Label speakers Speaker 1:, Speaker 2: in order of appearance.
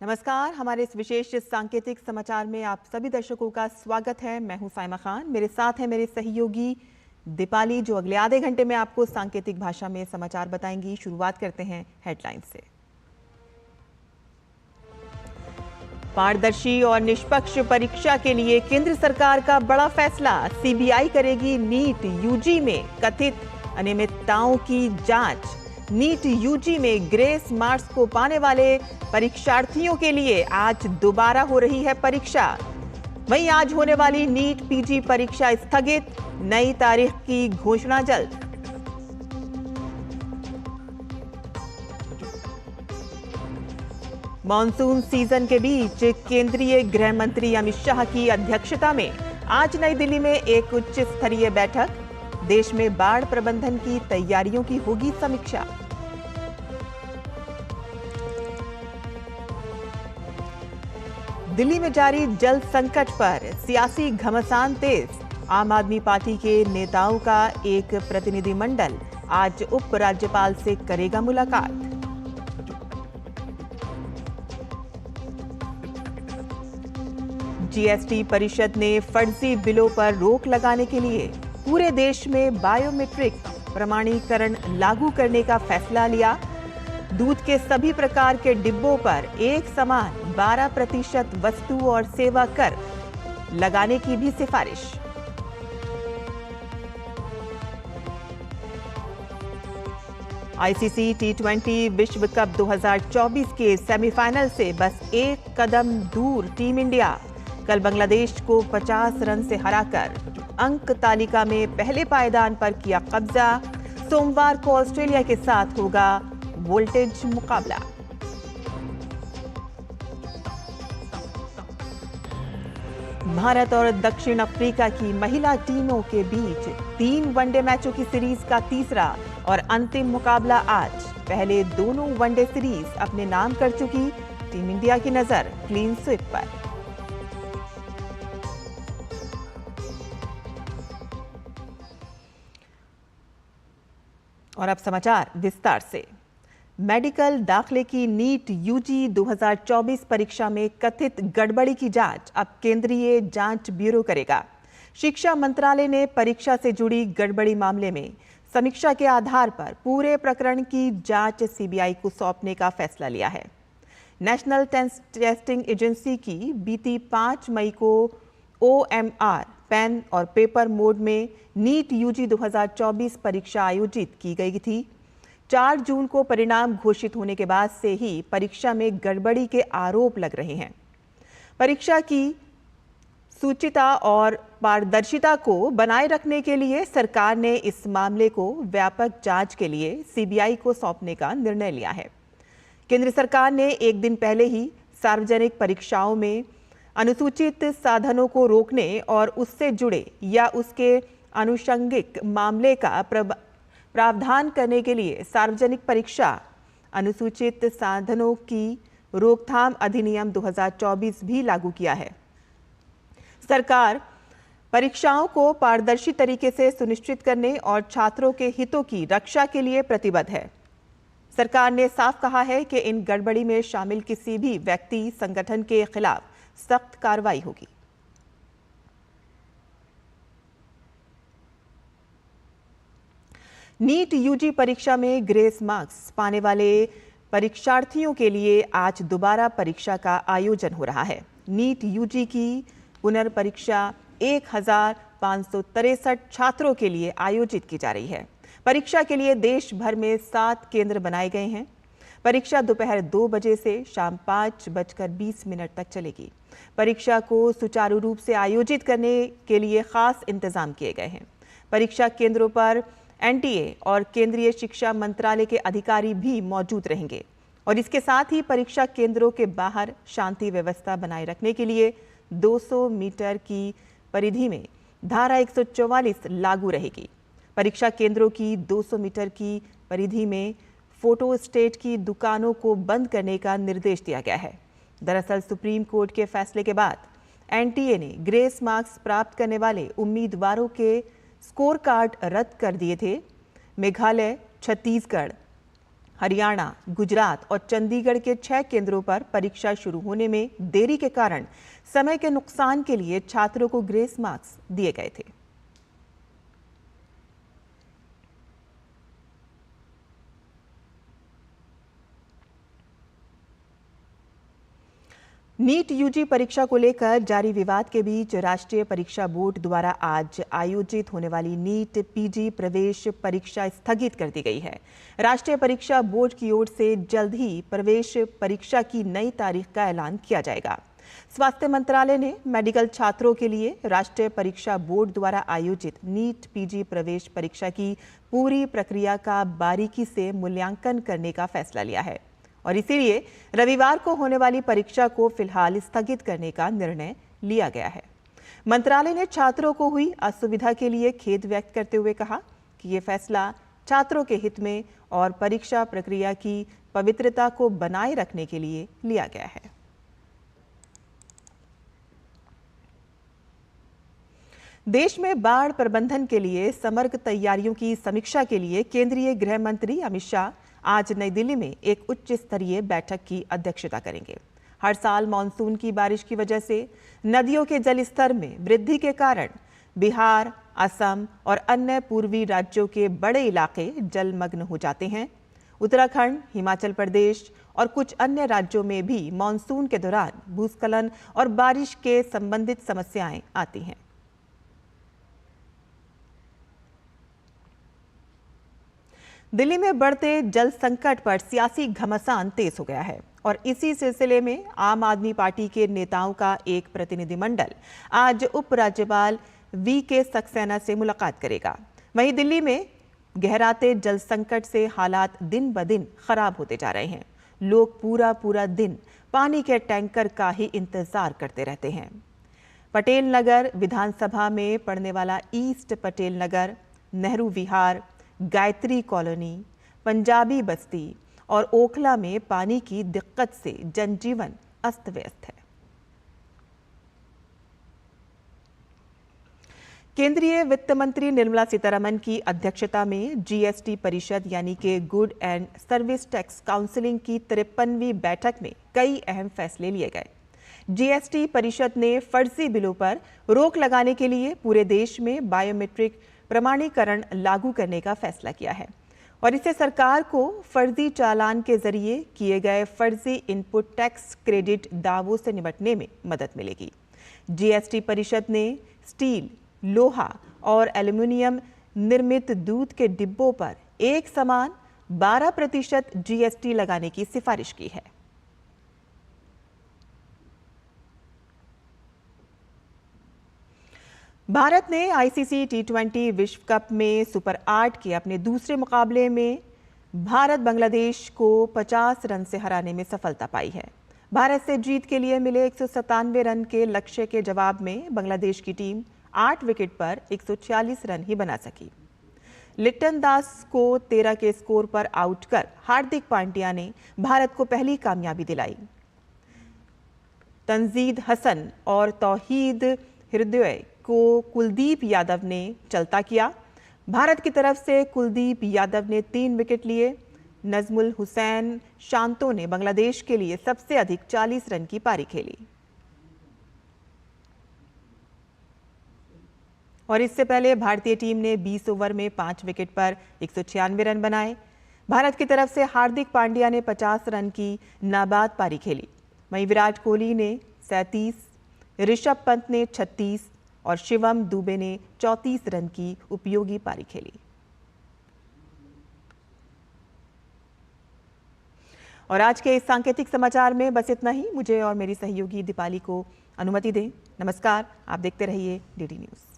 Speaker 1: नमस्कार, हमारे इस विशेष सांकेतिक समाचार में आप सभी दर्शकों का स्वागत है। मैं हूं साइमा खान, मेरे साथ है मेरे सहयोगी दीपाली, जो अगले आधे घंटे में आपको सांकेतिक भाषा में समाचार बताएंगी। शुरुआत करते हैं हेडलाइन से। पारदर्शी और निष्पक्ष परीक्षा के लिए केंद्र सरकार का बड़ा फैसला। सीबीआई करेगी नीट यूजी में कथित अनियमितताओं की जांच। नीट यूजी में ग्रेस मार्क्स को पाने वाले परीक्षार्थियों के लिए आज दोबारा हो रही है परीक्षा। वहीं आज होने वाली नीट पीजी परीक्षा स्थगित, नई तारीख की घोषणा जल्द। मॉनसून सीजन के बीच केंद्रीय गृह मंत्री अमित शाह की अध्यक्षता में आज नई दिल्ली में एक उच्च स्तरीय बैठक। देश में बाढ़ प्रबंधन की तैयारियों की होगी समीक्षा। दिल्ली में जारी जल संकट पर सियासी घमासान तेज। आम आदमी पार्टी के नेताओं का एक प्रतिनिधिमंडल आज उपराज्यपाल से करेगा मुलाकात। जीएसटी परिषद ने फर्जी बिलों पर रोक लगाने के लिए पूरे देश में बायोमेट्रिक प्रमाणीकरण लागू करने का फैसला लिया। दूध के सभी प्रकार के डिब्बों पर एक समान 12% वस्तु और सेवा कर लगाने की भी सिफारिश। आईसीसी टी20 विश्व कप 2024 के सेमीफाइनल से बस एक कदम दूर टीम इंडिया। कल बांग्लादेश को 50 रन से हराकर अंक तालिका में पहले पायदान पर किया कब्जा। सोमवार को ऑस्ट्रेलिया के साथ होगा वोल्टेज मुकाबला। भारत और दक्षिण अफ्रीका की महिला टीमों के बीच 3 वनडे मैचों की सीरीज का तीसरा और अंतिम मुकाबला आज। पहले दोनों वनडे सीरीज अपने नाम कर चुकी टीम इंडिया की नजर क्लीन स्वीप पर। और अब समाचार विस्तार से। मेडिकल दाखिले की नीट यूजी 2024 परीक्षा में कथित गड़बड़ी की जांच अब केंद्रीय जांच ब्यूरो करेगा। शिक्षा मंत्रालय ने परीक्षा से जुड़ी गड़बड़ी मामले में समीक्षा के आधार पर पूरे प्रकरण की जांच सीबीआई को सौंपने का फैसला लिया है। नेशनल टेस्टिंग एजेंसी की बीती 5 मई को ओएमआर पेन और पेपर मोड में नीट यूजी 2024 परीक्षा आयोजित की गई थी। 4 जून को परिणाम घोषित होने के बाद से ही परीक्षा में गड़बड़ी के आरोप लग रहे हैं। परीक्षा की सूचिता और पारदर्शिता को बनाए रखने के लिए सरकार ने इस मामले को व्यापक जांच के लिए सीबीआई को सौंपने का निर्णय लिया है। केंद्र सरकार ने एक दिन पहले ही सार्वजनिक परीक्षाओं में अनुसूचित साधनों को रोकने और उससे जुड़े या उसके आनुषंगिक मामले का प्रावधान करने के लिए सार्वजनिक परीक्षा अनुसूचित साधनों की रोकथाम अधिनियम 2024 भी लागू किया है। सरकार परीक्षाओं को पारदर्शी तरीके से सुनिश्चित करने और छात्रों के हितों की रक्षा के लिए प्रतिबद्ध है। सरकार ने साफ कहा है कि इन गड़बड़ी में शामिल किसी भी व्यक्ति संगठन के खिलाफ सख्त कार्रवाई होगी। नीट यूजी परीक्षा में ग्रेस मार्क्स पाने वाले परीक्षार्थियों के लिए आज दोबारा परीक्षा का आयोजन हो रहा है। नीट यूजी की पुनर्परीक्षा 1563 छात्रों के लिए आयोजित की जा रही है। परीक्षा के लिए देश भर में 7 केंद्र बनाए गए हैं। परीक्षा दोपहर 2 बजे से शाम 5:20 तक चलेगी। परीक्षा को सुचारू रूप से आयोजित करने के लिए खास इंतजाम किए गए हैं। परीक्षा केंद्रों पर एनटीए और केंद्रीय शिक्षा मंत्रालय के अधिकारी भी मौजूद रहेंगे और इसके साथ ही परीक्षा केंद्रों के बाहर शांति व्यवस्था बनाए रखने के लिए 200 मीटर की परिधि में धारा 144 लागू रहेगी। परीक्षा केंद्रों की 200 मीटर की परिधि में फोटो स्टेट की दुकानों को बंद करने का निर्देश दिया गया है। दरअसल सुप्रीम कोर्ट के फैसले के बाद एनटीए ने ग्रेस मार्क्स प्राप्त करने वाले उम्मीदवारों के स्कोर कार्ड रद्द कर दिए थे। मेघालय, छत्तीसगढ़, हरियाणा, गुजरात और चंडीगढ़ के 6 केंद्रों पर परीक्षा शुरू होने में देरी के कारण समय के नुकसान के लिए छात्रों को ग्रेस मार्क्स दिए गए थे। नीट यूजी परीक्षा को लेकर जारी विवाद के बीच राष्ट्रीय परीक्षा बोर्ड द्वारा आज आयोजित होने वाली नीट पीजी प्रवेश परीक्षा स्थगित कर दी गई है। राष्ट्रीय परीक्षा बोर्ड की ओर से जल्द ही प्रवेश परीक्षा की नई तारीख का ऐलान किया जाएगा। स्वास्थ्य मंत्रालय ने मेडिकल छात्रों के लिए राष्ट्रीय परीक्षा बोर्ड द्वारा आयोजित नीट पीजी प्रवेश परीक्षा की पूरी प्रक्रिया का बारीकी से मूल्यांकन करने का फैसला लिया है और इसीलिए रविवार को होने वाली परीक्षा को फिलहाल स्थगित करने का निर्णय लिया गया है। मंत्रालय ने छात्रों को हुई असुविधा के लिए खेद व्यक्त करते हुए कहा कि ये फैसला छात्रों के हित में और परीक्षा प्रक्रिया की पवित्रता को बनाए रखने के लिए लिया गया है। देश में बाढ़ प्रबंधन के लिए समग्र तैयारियों की समीक्षा के लिए केंद्रीय गृह मंत्री अमित शाह आज नई दिल्ली में एक उच्च स्तरीय बैठक की अध्यक्षता करेंगे। हर साल मानसून की बारिश की वजह से नदियों के जलस्तर में वृद्धि के कारण बिहार, असम और अन्य पूर्वी राज्यों के बड़े इलाके जलमग्न हो जाते हैं। उत्तराखंड, हिमाचल प्रदेश और कुछ अन्य राज्यों में भी मानसून के दौरान भूस्खलन और बारिश के संबंधित समस्याएं आती हैं। दिल्ली में बढ़ते जल संकट पर सियासी घमासान तेज हो गया है और इसी सिलसिले में आम आदमी पार्टी के नेताओं का एक प्रतिनिधिमंडल आज उपराज्यपाल वी.के. सक्सेना से मुलाकात करेगा। वहीं दिल्ली में गहराते जल संकट से हालात दिन ब दिन खराब होते जा रहे हैं। लोग पूरा दिन पानी के टैंकर का ही इंतजार करते रहते हैं। पटेल नगर विधानसभा में पड़ने वाला ईस्ट पटेल नगर, नेहरू विहार, गायत्री कॉलोनी, पंजाबी बस्ती और ओखला में पानी की दिक्कत से जनजीवन अस्त व्यस्त है। केंद्रीय वित्त मंत्री निर्मला सीतारमण की अध्यक्षता में जीएसटी परिषद यानी कि good and service tax counselling की 53वीं बैठक में कई अहम फैसले लिए गए। जीएसटी परिषद ने फर्जी बिलों पर रोक लगाने के लिए पूरे देश में बायोमेट्रिक प्रमाणीकरण लागू करने का फैसला किया है और इससे सरकार को फर्जी चालान के जरिए किए गए फर्जी इनपुट टैक्स क्रेडिट दावों से निपटने में मदद मिलेगी। जीएसटी परिषद ने स्टील, लोहा और एल्युमिनियम निर्मित दूध के डिब्बों पर एक समान 12% जीएसटी लगाने की सिफारिश की है। भारत ने आईसीसी टी20 विश्व कप में सुपर 8 के अपने दूसरे मुकाबले में भारत बांग्लादेश को 50 रन से हराने में सफलता पाई है। भारत से जीत के लिए मिले 197 रन के लक्ष्य के जवाब में बांग्लादेश की टीम 8 विकेट पर 146 रन ही बना सकी। लिट्टन दास को 13 के स्कोर पर आउट कर हार्दिक पांड्या ने भारत को पहली कामयाबी दिलाई। तंजीद हसन और तौहीद हृदय को कुलदीप यादव ने चलता किया। भारत की तरफ से कुलदीप यादव ने 3 विकेट लिए। नजमुल हुसैन शांतो ने बांग्लादेश के लिए सबसे अधिक 40 रन की पारी खेली और इससे पहले भारतीय टीम ने 20 ओवर में 5 विकेट पर 196 रन बनाए। भारत की तरफ से हार्दिक पांड्या ने 50 रन की नाबाद पारी खेली। वहीं विराट कोहली ने 37, ऋषभ पंत ने 36 और शिवम दुबे ने 34 रन की उपयोगी पारी खेली। और आज के इस सांकेतिक समाचार में बस इतना ही। मुझे और मेरी सहयोगी दीपाली को अनुमति दें। नमस्कार, आप देखते रहिए डीडी न्यूज़।